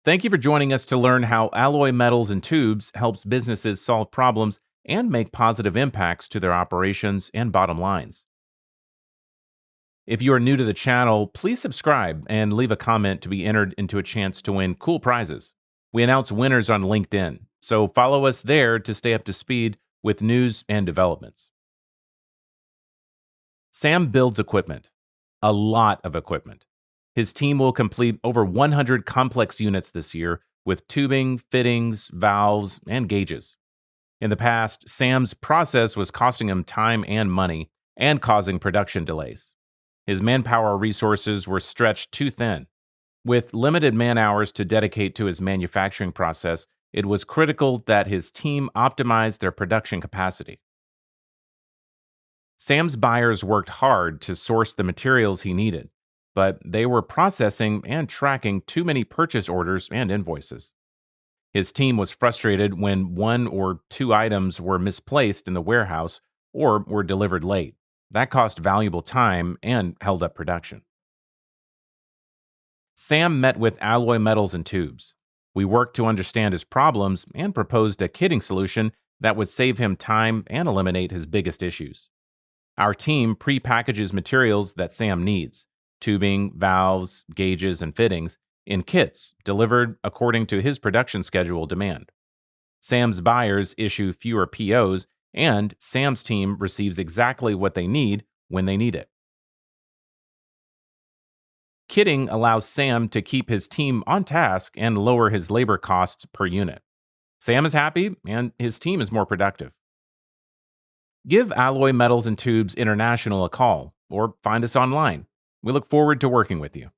Thank you for joining us to learn how alloy metals and tubes helps businesses solve problems and make positive impacts to their operations and bottom lines. If you are new to the channel, please subscribe and leave a comment to be entered into a chance to win cool prizes. We announce winners on LinkedIn, so follow us there to stay up to speed with news and developments. Sam builds equipment, a lot of equipment. His team will complete over 100 complex units this year with tubing, fittings, valves, and gauges. In the past, Sam's process was costing him time and money and causing production delays. His manpower resources were stretched too thin. With limited man hours to dedicate to his manufacturing process, it was critical that his team optimize their production capacity. Sam's buyers worked hard to source the materials he needed, but they were processing and tracking too many purchase orders and invoices. His team was frustrated when one or two items were misplaced in the warehouse or were delivered late. That cost valuable time and held up production. Sam met with Alloy Metals and Tubes. We worked to understand his problems and proposed a kitting solution that would save him time and eliminate his biggest issues. Our team pre-packages materials that Sam needs: tubing, valves, gauges, and fittings in kits delivered according to his production schedule demand. Sam's buyers issue fewer POs, and Sam's team receives exactly what they need when they need it. Kitting allows Sam to keep his team on task and lower his labor costs per unit. Sam is happy, and his team is more productive. Give Alloy Metals and Tubes International a call or find us online. We look forward to working with you.